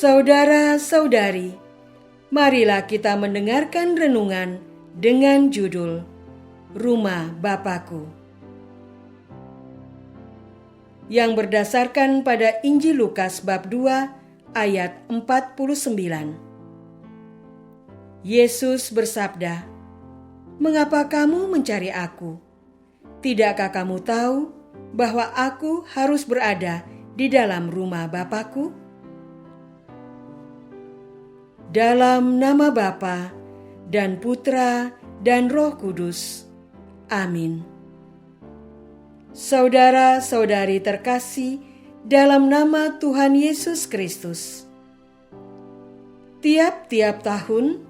Saudara-saudari, marilah kita mendengarkan renungan dengan judul Rumah Bapakku, yang berdasarkan pada Injil Lukas bab 2 ayat 49. Yesus bersabda, "Mengapa kamu mencari aku? Tidakkah kamu tahu bahwa aku harus berada di dalam rumah Bapakku?" Dalam nama Bapa dan Putra dan Roh Kudus. Amin. Saudara-saudari terkasih dalam nama Tuhan Yesus Kristus. Tiap-tiap tahun,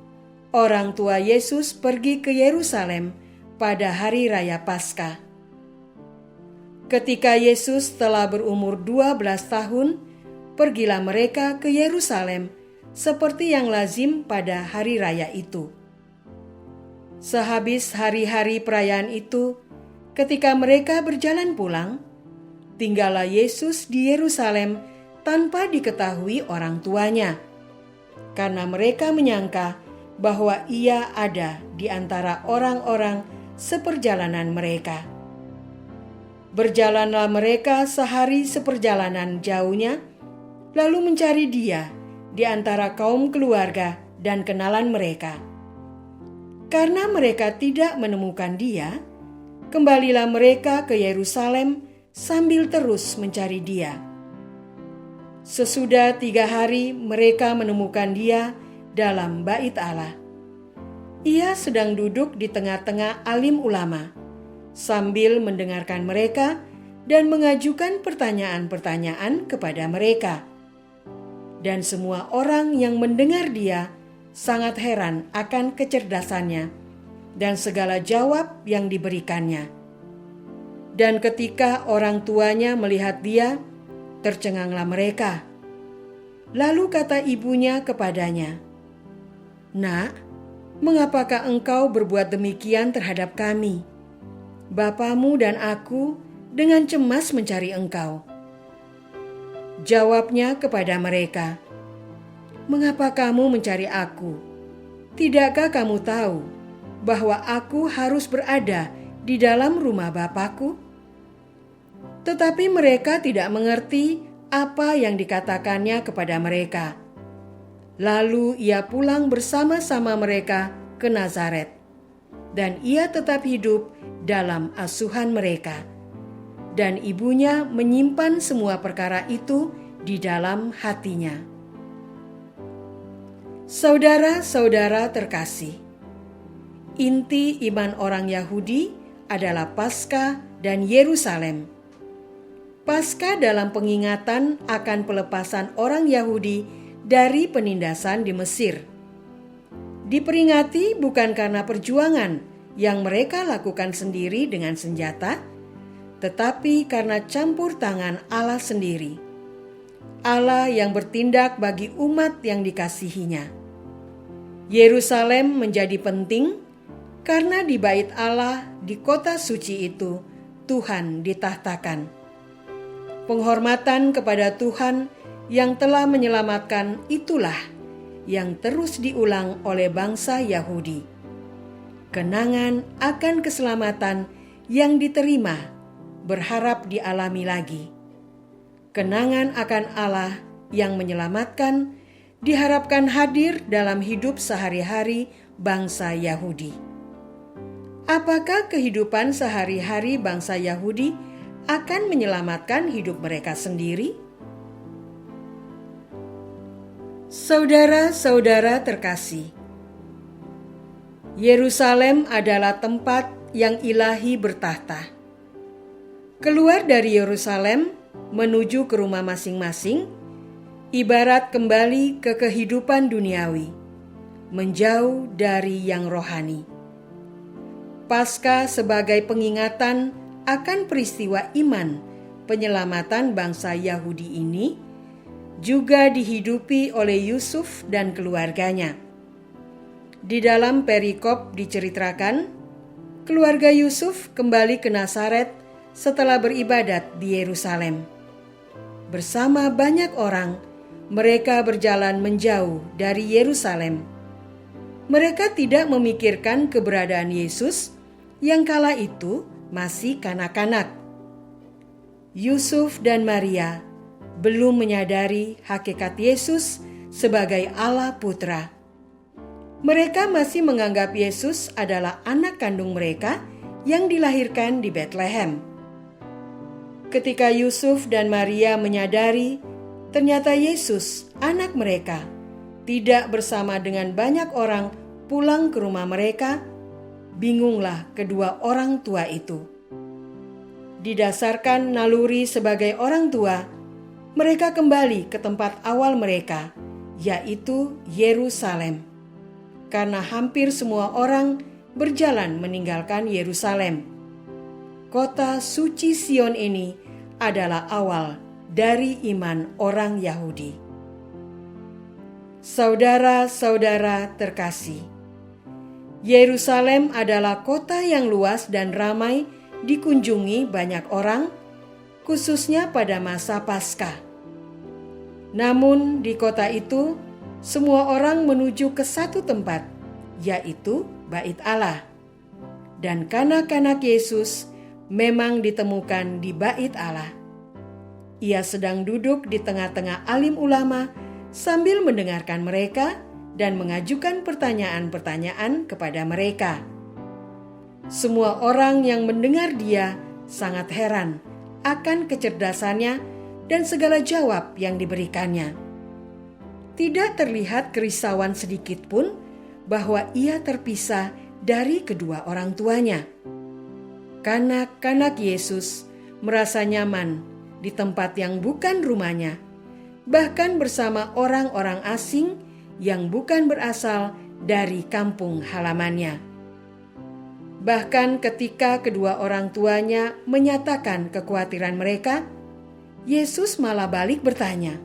orang tua Yesus pergi ke Yerusalem pada hari raya Paskah. Ketika Yesus telah berumur 12 tahun, pergilah mereka ke Yerusalem seperti yang lazim pada hari raya itu. Sehabis hari-hari perayaan itu, ketika mereka berjalan pulang, tinggallah Yesus di Yerusalem tanpa diketahui orang tuanya, karena mereka menyangka bahwa ia ada di antara orang-orang seperjalanan mereka. Berjalanlah mereka sehari seperjalanan jauhnya, lalu mencari dia di antara kaum keluarga dan kenalan mereka. Karena mereka tidak menemukan dia, kembalilah mereka ke Yerusalem sambil terus mencari dia. Sesudah 3 hari mereka menemukan dia dalam bait Allah. Ia sedang duduk di tengah-tengah alim ulama, sambil mendengarkan mereka dan mengajukan pertanyaan-pertanyaan kepada mereka. Dan semua orang yang mendengar dia sangat heran akan kecerdasannya dan segala jawab yang diberikannya. Dan ketika orang tuanya melihat dia, tercenganglah mereka. Lalu kata ibunya kepadanya, "Nak, mengapakah engkau berbuat demikian terhadap kami? Bapamu dan aku dengan cemas mencari engkau." Jawabnya kepada mereka, "Mengapa kamu mencari aku? Tidakkah kamu tahu bahwa aku harus berada di dalam rumah Bapakku?" Tetapi mereka tidak mengerti apa yang dikatakannya kepada mereka. Lalu ia pulang bersama-sama mereka ke Nazaret, dan ia tetap hidup dalam asuhan mereka. Dan ibunya menyimpan semua perkara itu di dalam hatinya. Saudara-saudara terkasih, inti iman orang Yahudi adalah Paskah dan Yerusalem. Paskah dalam pengingatan akan pelepasan orang Yahudi dari penindasan di Mesir. Diperingati bukan karena perjuangan yang mereka lakukan sendiri dengan senjata, tetapi karena campur tangan Allah sendiri. Allah yang bertindak bagi umat yang dikasihinya. Yerusalem menjadi penting karena di bait Allah di kota suci itu Tuhan ditahtakan. Penghormatan kepada Tuhan yang telah menyelamatkan itulah yang terus diulang oleh bangsa Yahudi. Kenangan akan keselamatan yang diterima berharap dialami lagi. Kenangan akan Allah yang menyelamatkan diharapkan hadir dalam hidup sehari-hari bangsa Yahudi. Apakah kehidupan sehari-hari bangsa Yahudi akan menyelamatkan hidup mereka sendiri? Saudara-saudara terkasih, Yerusalem adalah tempat yang ilahi bertahta. Keluar dari Yerusalem menuju ke rumah masing-masing, ibarat kembali ke kehidupan duniawi, menjauh dari yang rohani. Paskah sebagai pengingatan akan peristiwa iman penyelamatan bangsa Yahudi ini juga dihidupi oleh Yusuf dan keluarganya. Di dalam perikop diceritakan, keluarga Yusuf kembali ke Nazaret setelah beribadat di Yerusalem. Bersama banyak orang, mereka berjalan menjauh dari Yerusalem. Mereka tidak memikirkan keberadaan Yesus yang kala itu masih kanak-kanak. Yusuf dan Maria belum menyadari hakikat Yesus sebagai Allah Putra. Mereka masih menganggap Yesus adalah anak kandung mereka yang dilahirkan di Betlehem. Ketika Yusuf dan Maria menyadari ternyata Yesus, anak mereka, tidak bersama dengan banyak orang pulang ke rumah mereka, bingunglah kedua orang tua itu. Didasarkan naluri sebagai orang tua, mereka kembali ke tempat awal mereka, yaitu Yerusalem. Karena hampir semua orang berjalan meninggalkan Yerusalem. Kota suci Sion ini adalah awal dari iman orang Yahudi. Saudara-saudara terkasih, Yerusalem adalah kota yang luas dan ramai dikunjungi banyak orang, khususnya pada masa Paskah. Namun di kota itu, semua orang menuju ke satu tempat, yaitu Bait Allah. Dan kanak-kanak Yesus memang ditemukan di Bait Allah. Ia sedang duduk di tengah-tengah alim ulama sambil mendengarkan mereka dan mengajukan pertanyaan-pertanyaan kepada mereka. Semua orang yang mendengar dia sangat heran akan kecerdasannya dan segala jawab yang diberikannya. Tidak terlihat kerisauan sedikit pun bahwa ia terpisah dari kedua orang tuanya. Kanak-kanak Yesus merasa nyaman di tempat yang bukan rumahnya, bahkan bersama orang-orang asing yang bukan berasal dari kampung halamannya. Bahkan ketika kedua orang tuanya menyatakan kekhawatiran mereka, Yesus malah balik bertanya,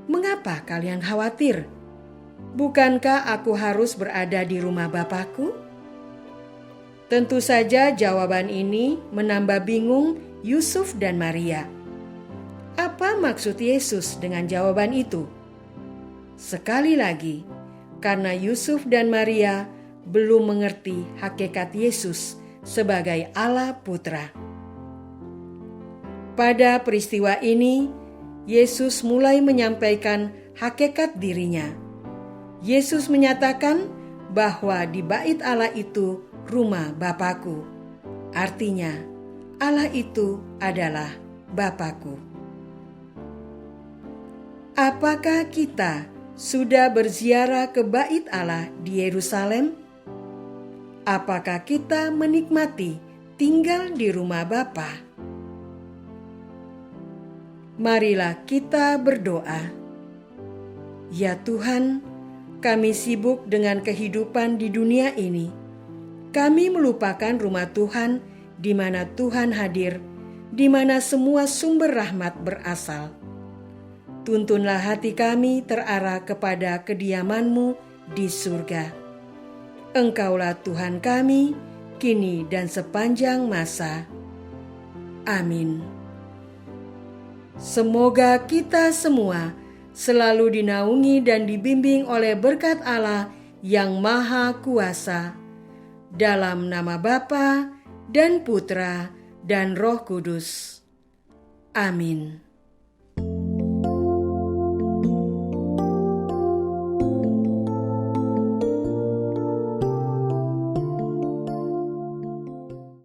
"Mengapa kalian khawatir? Bukankah aku harus berada di rumah Bapakku?" Tentu saja jawaban ini menambah bingung Yusuf dan Maria. Apa maksud Yesus dengan jawaban itu? Sekali lagi, karena Yusuf dan Maria belum mengerti hakikat Yesus sebagai Allah Putra. Pada peristiwa ini, Yesus mulai menyampaikan hakikat dirinya. Yesus menyatakan bahwa di Bait Allah itu rumah Bapakku. Artinya, Allah itu adalah Bapakku. Apakah kita sudah berziarah ke Bait Allah di Yerusalem? Apakah kita menikmati tinggal di rumah Bapa? Marilah kita berdoa. Ya Tuhan, kami sibuk dengan kehidupan di dunia ini. Kami melupakan rumah Tuhan di mana Tuhan hadir, di mana semua sumber rahmat berasal. Tuntunlah hati kami terarah kepada kediaman-Mu di surga. Engkaulah Tuhan kami, kini dan sepanjang masa. Amin. Semoga kita semua selalu dinaungi dan dibimbing oleh berkat Allah yang Maha Kuasa. Dalam nama Bapa dan Putra dan Roh Kudus. Amin.